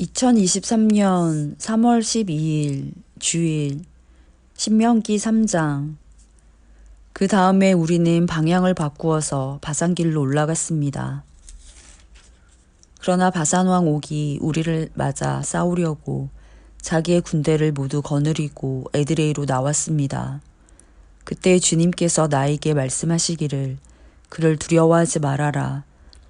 2023년 3월 12일 주일 신명기 3장. 그 다음에 우리는 방향을 바꾸어서 바산길로 올라갔습니다. 그러나 바산왕 옥이 우리를 맞아 싸우려고 자기의 군대를 모두 거느리고 에드레이로 나왔습니다. 그때 주님께서 나에게 말씀하시기를 그를 두려워하지 말아라.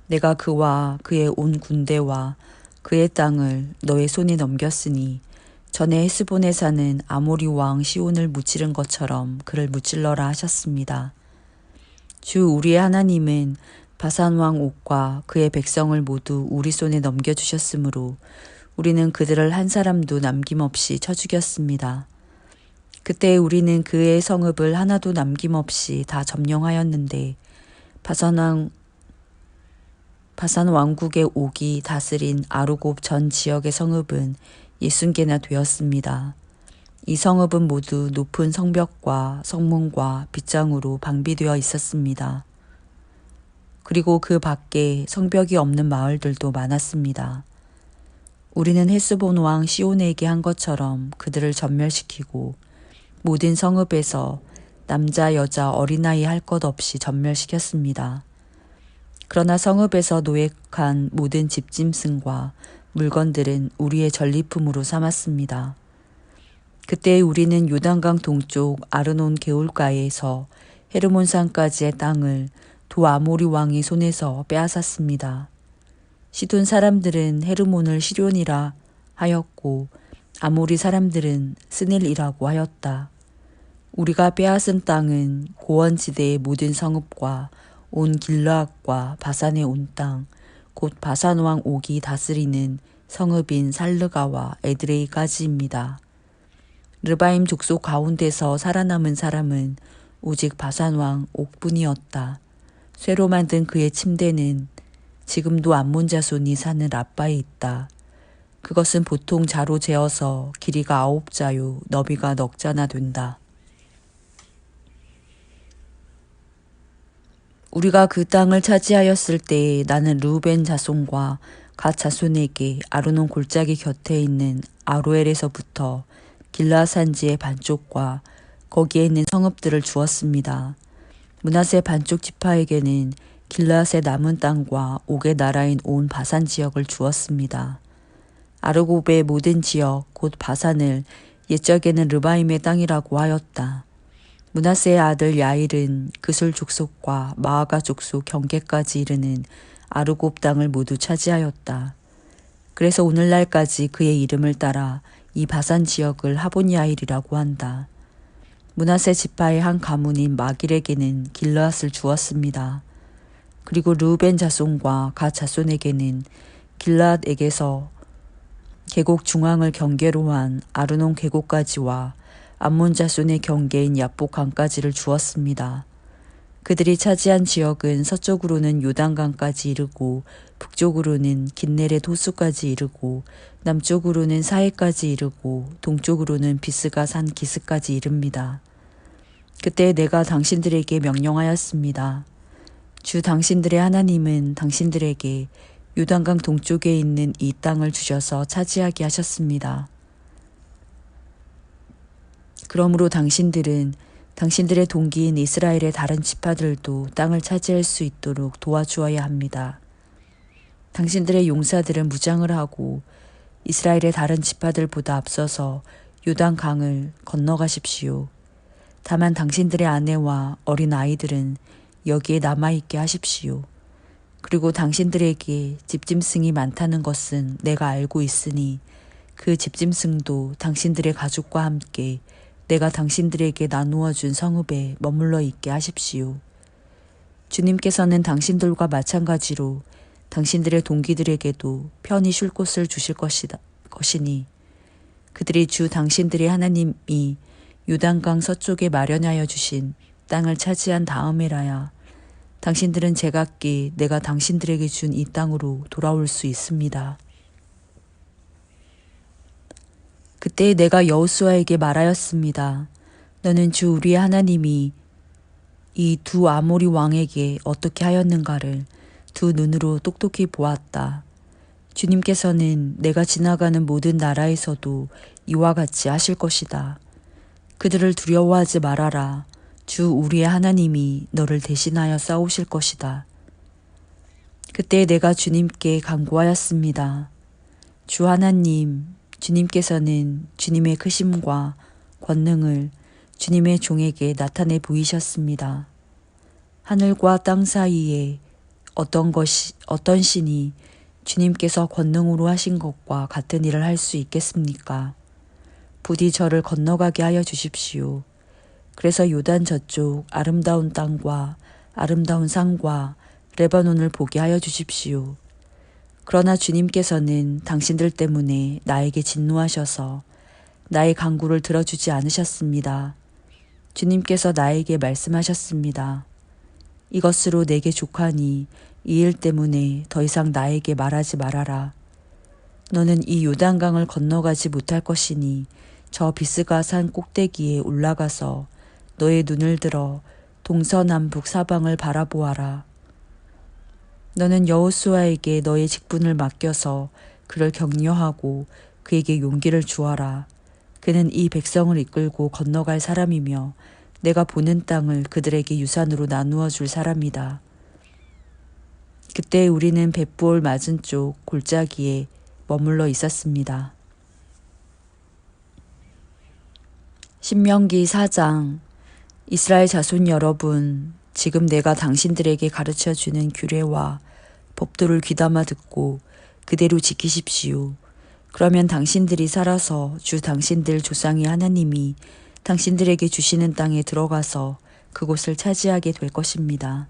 내가 그와 그의 온 군대와 그의 땅을 너의 손에 넘겼으니 전에 헤스본에 사는 아모리 왕 시온을 무찌른 것처럼 그를 무찔러라 하셨습니다. 주 우리의 하나님은 바산 왕 옥과 그의 백성을 모두 우리 손에 넘겨주셨으므로 우리는 그들을 한 사람도 남김없이 쳐 죽였습니다. 그때 우리는 그의 성읍을 하나도 남김없이 다 점령하였는데 바산 왕국의 옥이 다스린 아르곱 전 지역의 성읍은 60개나 되었습니다. 이 성읍은 모두 높은 성벽과 성문과 빗장으로 방비되어 있었습니다. 그리고 그 밖에 성벽이 없는 마을들도 많았습니다. 우리는 헤스본 왕 시온에게 한 것처럼 그들을 전멸시키고 모든 성읍에서 남자, 여자, 어린아이 할 것 없이 전멸시켰습니다. 그러나 성읍에서 노획한 모든 집짐승과 물건들은 우리의 전리품으로 삼았습니다. 그때 우리는 요단강 동쪽 아르논 개울가에서 헤르몬산까지의 땅을 도 아모리 왕의 손에서 빼앗았습니다. 시돈 사람들은 헤르몬을 시련이라 하였고 아모리 사람들은 스넬이라고 하였다. 우리가 빼앗은 땅은 고원지대의 모든 성읍과 온 길르앗과 바산의 온 땅, 곧 바산 왕 옥이 다스리는 성읍인 살르가와 에드레이까지입니다. 르바임 족속 가운데서 살아남은 사람은 오직 바산 왕 옥뿐이었다. 쇠로 만든 그의 침대는 지금도 암몬 자손이 사는 랍바에 있다. 그것은 보통 자로 재어서 길이가 9자요 너비가 넉 자나 된다. 우리가 그 땅을 차지하였을 때 나는 르우벤 자손과 갓 자손에게 아르논 골짜기 곁에 있는 아로엘에서부터 길르앗 산지의 반쪽과 거기에 있는 성읍들을 주었습니다. 므낫세 반쪽 지파에게는 길르앗의 남은 땅과 옥의 나라인 온 바산 지역을 주었습니다. 아르곱의 모든 지역 곧 바산을 옛적에는 르바임의 땅이라고 하였다. 므낫세의 아들 야일은 그술 족속과 마아가 족속 경계까지 이르는 아르곱 땅을 모두 차지하였다. 그래서 오늘날까지 그의 이름을 따라 이 바산 지역을 하본 야일이라고 한다. 므낫세 지파의 한 가문인 마길에게는 길르앗을 주었습니다. 그리고 르우벤 자손과 갓 자손에게는 길르앗에게서 계곡 중앙을 경계로 한 아르논 계곡까지와 암몬 자손의 경계인 야복 강까지를 주었습니다. 그들이 차지한 지역은 서쪽으로는 요단강까지 이르고 북쪽으로는 긴네렛 호수까지 이르고 남쪽으로는 사해까지 이르고 동쪽으로는 비스가 산 기스까지 이릅니다. 그때 내가 당신들에게 명령하였습니다. 주 당신들의 하나님은 당신들에게 요단강 동쪽에 있는 이 땅을 주셔서 차지하게 하셨습니다. 그러므로 당신들은 당신들의 동기인 이스라엘의 다른 지파들도 땅을 차지할 수 있도록 도와주어야 합니다. 당신들의 용사들은 무장을 하고 이스라엘의 다른 지파들보다 앞서서 요단강을 건너가십시오. 다만 당신들의 아내와 어린 아이들은 여기에 남아있게 하십시오. 그리고 당신들에게 집짐승이 많다는 것은 내가 알고 있으니 그 집짐승도 당신들의 가족과 함께 내가 당신들에게 나누어 준 성읍에 머물러 있게 하십시오. 주님께서는 당신들과 마찬가지로 당신들의 동기들에게도 편히 쉴 곳을 주실 것이니 그들이 주 당신들의 하나님이 요단강 서쪽에 마련하여 주신 땅을 차지한 다음에라야 당신들은 제각기 내가 당신들에게 준 이 땅으로 돌아올 수 있습니다. 그때 내가 여호수아에게 말하였습니다. 너는 주 우리의 하나님이 이 두 아모리 왕에게 어떻게 하였는가를 두 눈으로 똑똑히 보았다. 주님께서는 내가 지나가는 모든 나라에서도 이와 같이 하실 것이다. 그들을 두려워하지 말아라. 주 우리의 하나님이 너를 대신하여 싸우실 것이다. 그때 내가 주님께 간구하였습니다. 주 하나님, 주님께서는 주님의 크심과 권능을 주님의 종에게 나타내 보이셨습니다. 하늘과 땅 사이에 어떤 신이 주님께서 권능으로 하신 것과 같은 일을 할 수 있겠습니까? 부디 저를 건너가게 하여 주십시오. 그래서 요단 저쪽 아름다운 땅과 아름다운 산과 레바논을 보게 하여 주십시오. 그러나 주님께서는 당신들 때문에 나에게 진노하셔서 나의 간구를 들어주지 않으셨습니다. 주님께서 나에게 말씀하셨습니다. 이것으로 내게 족하니 이 일 때문에 더 이상 나에게 말하지 말아라. 너는 이 요단강을 건너가지 못할 것이니 저 비스가 산 꼭대기에 올라가서 너의 눈을 들어 동서남북 사방을 바라보아라. 너는 여호수아에게 너의 직분을 맡겨서 그를 격려하고 그에게 용기를 주어라. 그는 이 백성을 이끌고 건너갈 사람이며 내가 보는 땅을 그들에게 유산으로 나누어 줄 사람이다. 그때 우리는 벳부올 맞은쪽 골짜기에 머물러 있었습니다. 신명기 4장. 이스라엘 자손 여러분, 지금 내가 당신들에게 가르쳐주는 규례와 법도를 귀담아 듣고 그대로 지키십시오. 그러면 당신들이 살아서 주 당신들 조상의 하나님이 당신들에게 주시는 땅에 들어가서 그곳을 차지하게 될 것입니다.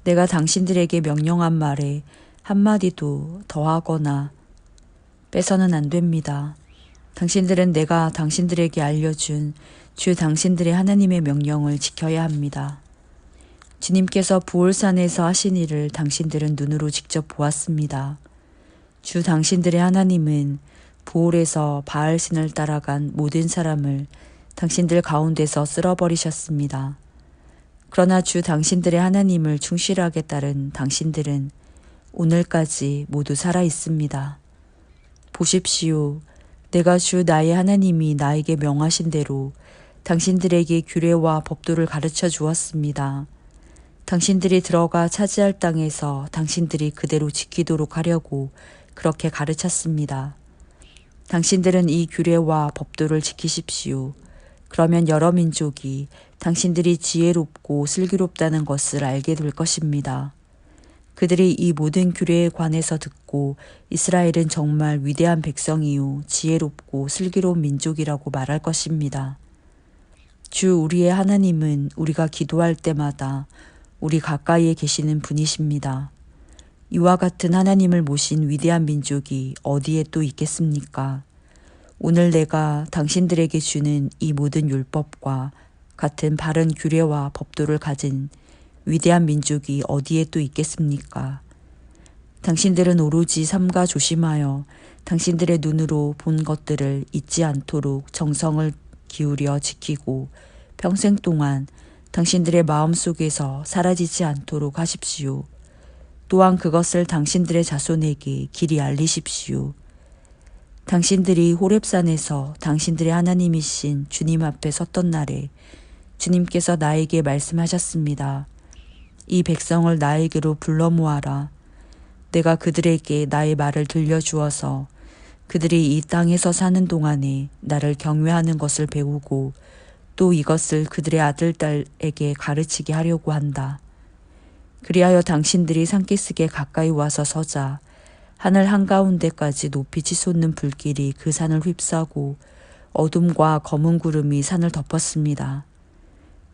내가 당신들에게 명령한 말에 한마디도 더하거나 빼서는 안 됩니다. 당신들은 내가 당신들에게 알려준 주 당신들의 하나님의 명령을 지켜야 합니다. 주님께서 부올산에서 하신 일을 당신들은 눈으로 직접 보았습니다. 주 당신들의 하나님은 부올에서 바알신을 따라간 모든 사람을 당신들 가운데서 쓸어버리셨습니다. 그러나 주 당신들의 하나님을 충실하게 따른 당신들은 오늘까지 모두 살아 있습니다. 보십시오. 내가 주 나의 하나님이 나에게 명하신 대로 당신들에게 규례와 법도를 가르쳐 주었습니다. 당신들이 들어가 차지할 땅에서 당신들이 그대로 지키도록 하려고 그렇게 가르쳤습니다. 당신들은 이 규례와 법도를 지키십시오. 그러면 여러 민족이 당신들이 지혜롭고 슬기롭다는 것을 알게 될 것입니다. 그들이 이 모든 규례에 관해서 듣고 이스라엘은 정말 위대한 백성이요 지혜롭고 슬기로운 민족이라고 말할 것입니다. 주 우리의 하나님은 우리가 기도할 때마다 우리 가까이에 계시는 분이십니다. 이와 같은 하나님을 모신 위대한 민족이 어디에 또 있겠습니까? 오늘 내가 당신들에게 주는 이 모든 율법과 같은 바른 규례와 법도를 가진 위대한 민족이 어디에 또 있겠습니까? 당신들은 오로지 삼가 조심하여 당신들의 눈으로 본 것들을 잊지 않도록 정성을 기울여 지키고 평생 동안 당신들의 마음속에서 사라지지 않도록 하십시오. 또한 그것을 당신들의 자손에게 길이 알리십시오. 당신들이 호렙산에서 당신들의 하나님이신 주님 앞에 섰던 날에 주님께서 나에게 말씀하셨습니다. 이 백성을 나에게로 불러 모아라. 내가 그들에게 나의 말을 들려주어서 그들이 이 땅에서 사는 동안에 나를 경외하는 것을 배우고 또 이것을 그들의 아들, 딸에게 가르치게 하려고 한다. 그리하여 당신들이 산기슭에 가까이 와서 서자 하늘 한가운데까지 높이 치솟는 불길이 그 산을 휩싸고 어둠과 검은 구름이 산을 덮었습니다.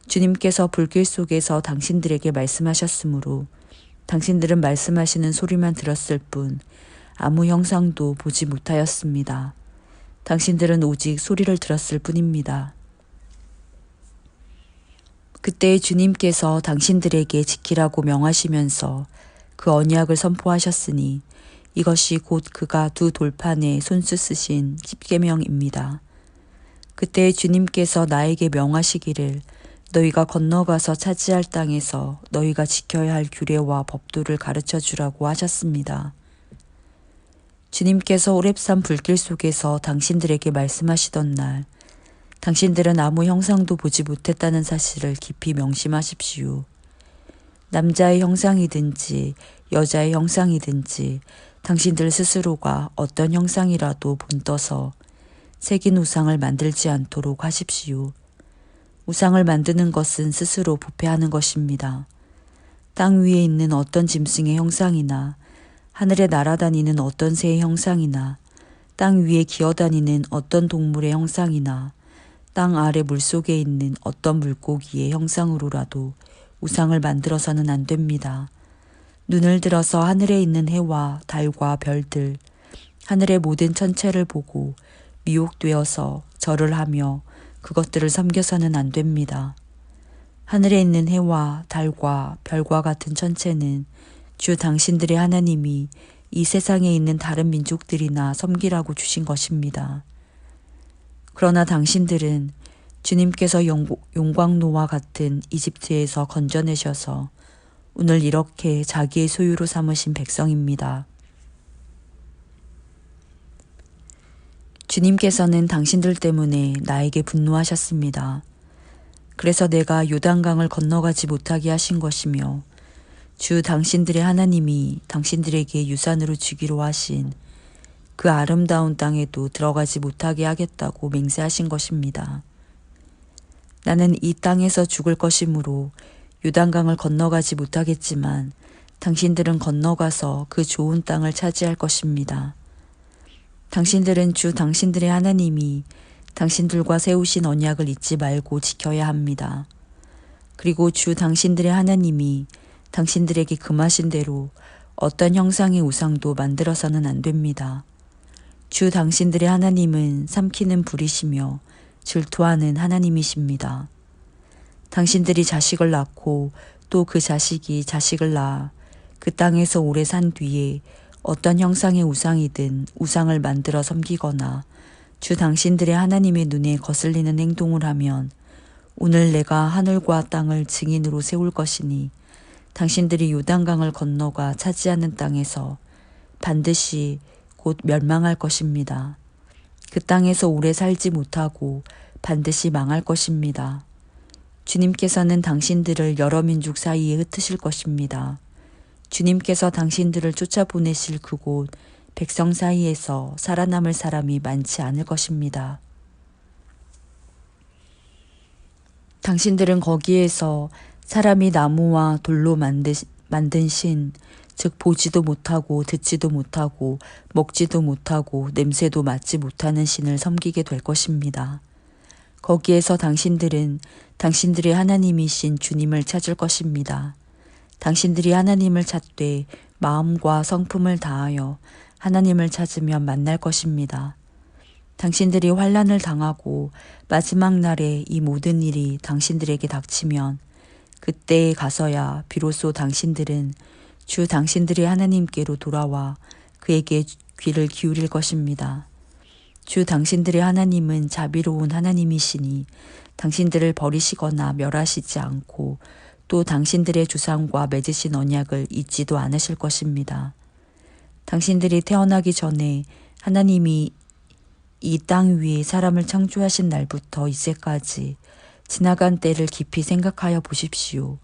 주님께서 불길 속에서 당신들에게 말씀하셨으므로 당신들은 말씀하시는 소리만 들었을 뿐 아무 형상도 보지 못하였습니다. 당신들은 오직 소리를 들었을 뿐입니다. 그때 주님께서 당신들에게 지키라고 명하시면서 그 언약을 선포하셨으니 이것이 곧 그가 두 돌판에 손수 쓰신 십계명입니다. 그때 주님께서 나에게 명하시기를 너희가 건너가서 차지할 땅에서 너희가 지켜야 할 규례와 법도를 가르쳐 주라고 하셨습니다. 주님께서 오렙산 불길 속에서 당신들에게 말씀하시던 날, 당신들은 아무 형상도 보지 못했다는 사실을 깊이 명심하십시오. 남자의 형상이든지 여자의 형상이든지 당신들 스스로가 어떤 형상이라도 본떠서 새긴 우상을 만들지 않도록 하십시오. 우상을 만드는 것은 스스로 부패하는 것입니다. 땅 위에 있는 어떤 짐승의 형상이나 하늘에 날아다니는 어떤 새의 형상이나 땅 위에 기어다니는 어떤 동물의 형상이나 땅 아래 물속에 있는 어떤 물고기의 형상으로라도 우상을 만들어서는 안 됩니다. 눈을 들어서 하늘에 있는 해와 달과 별들, 하늘의 모든 천체를 보고 미혹되어서 절을 하며 그것들을 섬겨서는 안 됩니다. 하늘에 있는 해와 달과 별과 같은 천체는 주 당신들의 하나님이 이 세상에 있는 다른 민족들이나 섬기라고 주신 것입니다. 그러나 당신들은 주님께서 용광로와 같은 이집트에서 건져내셔서 오늘 이렇게 자기의 소유로 삼으신 백성입니다. 주님께서는 당신들 때문에 나에게 분노하셨습니다. 그래서 내가 요단강을 건너가지 못하게 하신 것이며 주 당신들의 하나님이 당신들에게 유산으로 주기로 하신 그 아름다운 땅에도 들어가지 못하게 하겠다고 맹세하신 것입니다. 나는 이 땅에서 죽을 것이므로 요단강을 건너가지 못하겠지만 당신들은 건너가서 그 좋은 땅을 차지할 것입니다. 당신들은 주 당신들의 하나님이 당신들과 세우신 언약을 잊지 말고 지켜야 합니다. 그리고 주 당신들의 하나님이 당신들에게 금하신 대로 어떤 형상의 우상도 만들어서는 안 됩니다. 주 당신들의 하나님은 삼키는 불이시며 질투하는 하나님이십니다. 당신들이 자식을 낳고 또 그 자식이 자식을 낳아 그 땅에서 오래 산 뒤에 어떤 형상의 우상이든 우상을 만들어 섬기거나 주 당신들의 하나님의 눈에 거슬리는 행동을 하면 오늘 내가 하늘과 땅을 증인으로 세울 것이니 당신들이 요단강을 건너가 차지하는 땅에서 반드시 곧 멸망할 것입니다. 그 땅에서 오래 살지 못하고 반드시 망할 것입니다. 주님께서는 당신들을 여러 민족 사이에 흩으실 것입니다. 주님께서 당신들을 쫓아보내실 그곳 백성 사이에서 살아남을 사람이 많지 않을 것입니다. 당신들은 거기에서 사람이 나무와 돌로 만든 신, 즉 보지도 못하고 듣지도 못하고 먹지도 못하고 냄새도 맡지 못하는 신을 섬기게 될 것입니다. 거기에서 당신들은 당신들의 하나님이신 주님을 찾을 것입니다. 당신들이 하나님을 찾되 마음과 성품을 다하여 하나님을 찾으면 만날 것입니다. 당신들이 환난을 당하고 마지막 날에 이 모든 일이 당신들에게 닥치면 그때에 가서야 비로소 당신들은 주 당신들의 하나님께로 돌아와 그에게 귀를 기울일 것입니다. 주 당신들의 하나님은 자비로운 하나님이시니 당신들을 버리시거나 멸하시지 않고 또 당신들의 조상과 맺으신 언약을 잊지도 않으실 것입니다. 당신들이 태어나기 전에 하나님이 이 땅 위에 사람을 창조하신 날부터 이제까지 지나간 때를 깊이 생각하여 보십시오.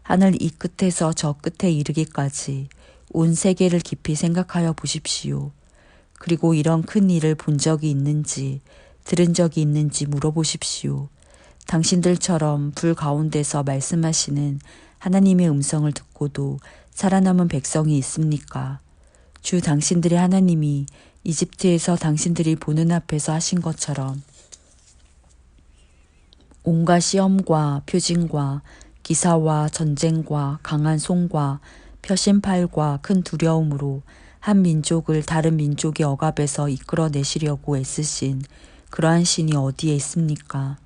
하늘 이 끝에서 저 끝에 이르기까지 온 세계를 깊이 생각하여 보십시오. 그리고 이런 큰 일을 본 적이 있는지 들은 적이 있는지 물어보십시오. 당신들처럼 불 가운데서 말씀하시는 하나님의 음성을 듣고도 살아남은 백성이 있습니까? 주 당신들의 하나님이 이집트에서 당신들이 보는 앞에서 하신 것처럼 온갖 시험과 표징과 기사와 전쟁과 강한 손과 표심팔과 큰 두려움으로 한 민족을 다른 민족의 억압에서 이끌어내시려고 애쓰신 그러한 신이 어디에 있습니까?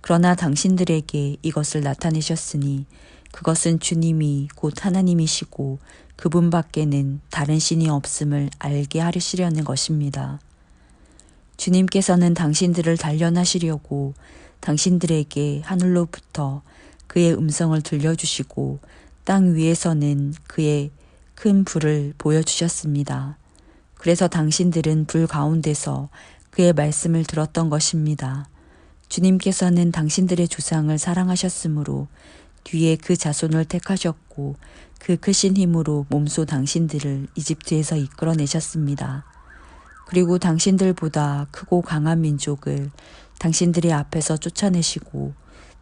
그러나 당신들에게 이것을 나타내셨으니 그것은 주님이 곧 하나님이시고 그분 밖에는 다른 신이 없음을 알게 하시려는 것입니다. 주님께서는 당신들을 단련하시려고 당신들에게 하늘로부터 그의 음성을 들려주시고 땅 위에서는 그의 큰 불을 보여주셨습니다. 그래서 당신들은 불 가운데서 그의 말씀을 들었던 것입니다. 주님께서는 당신들의 조상을 사랑하셨으므로 뒤에 그 자손을 택하셨고 그 크신 힘으로 몸소 당신들을 이집트에서 이끌어내셨습니다. 그리고 당신들보다 크고 강한 민족을 당신들의 앞에서 쫓아내시고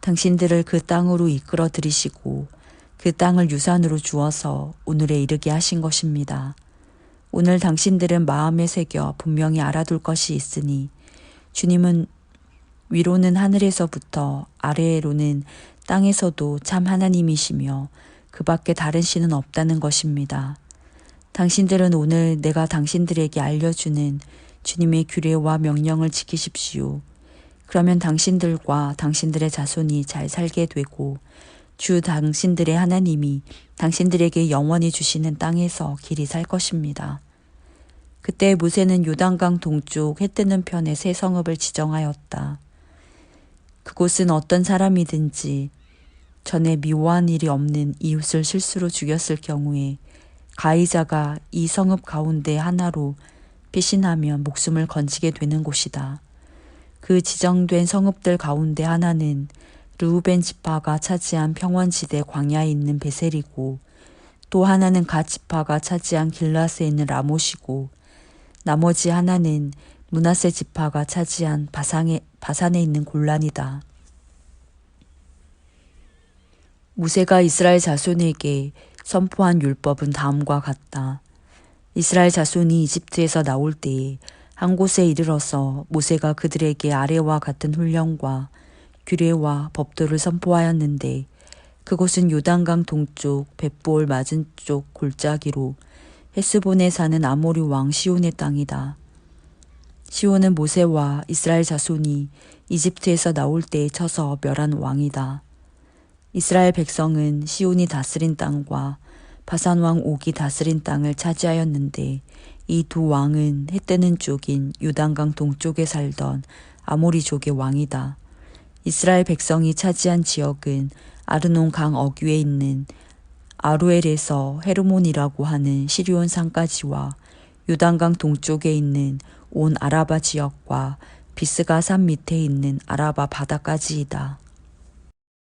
당신들을 그 땅으로 이끌어 들이시고 그 땅을 유산으로 주어서 오늘에 이르게 하신 것입니다. 오늘 당신들은 마음에 새겨 분명히 알아둘 것이 있으니 주님은 위로는 하늘에서부터 아래로는 땅에서도 참 하나님이시며 그 밖에 다른 신은 없다는 것입니다. 당신들은 오늘 내가 당신들에게 알려주는 주님의 규례와 명령을 지키십시오. 그러면 당신들과 당신들의 자손이 잘 살게 되고 주 당신들의 하나님이 당신들에게 영원히 주시는 땅에서 길이 살 것입니다. 그때 모세는 요단강 동쪽 해 뜨는 편에 새 성읍을 지정하였다. 그곳은 어떤 사람이든지 전에 미워한 일이 없는 이웃을 실수로 죽였을 경우에 가해자가 이 성읍 가운데 하나로 피신하면 목숨을 건지게 되는 곳이다. 그 지정된 성읍들 가운데 하나는 르우벤 지파가 차지한 평원지대 광야에 있는 베셀이고 또 하나는 갓 지파가 차지한 길라스에 있는 라못이고 나머지 하나는 므낫세 지파가 차지한 바산에 있는 골란이다. 모세가 이스라엘 자손에게 선포한 율법은 다음과 같다. 이스라엘 자손이 이집트에서 나올 때에 한 곳에 이르러서 모세가 그들에게 아래와 같은 훈령과 규례와 법도를 선포하였는데 그곳은 요단강 동쪽 벳볼 맞은쪽 골짜기로 헤스본에 사는 아모리 왕 시온의 땅이다. 시온은 모세와 이스라엘 자손이 이집트에서 나올 때에 쳐서 멸한 왕이다. 이스라엘 백성은 시온이 다스린 땅과 바산 왕 옥이 다스린 땅을 차지하였는데 이 두 왕은 해 뜨는 쪽인 요단강 동쪽에 살던 아모리족의 왕이다. 이스라엘 백성이 차지한 지역은 아르논 강 어귀에 있는 아루엘에서 헤르몬이라고 하는 시리온 산까지와 요단강 동쪽에 있는 온 아라바 지역과 비스가 산 밑에 있는 아라바 바다까지이다.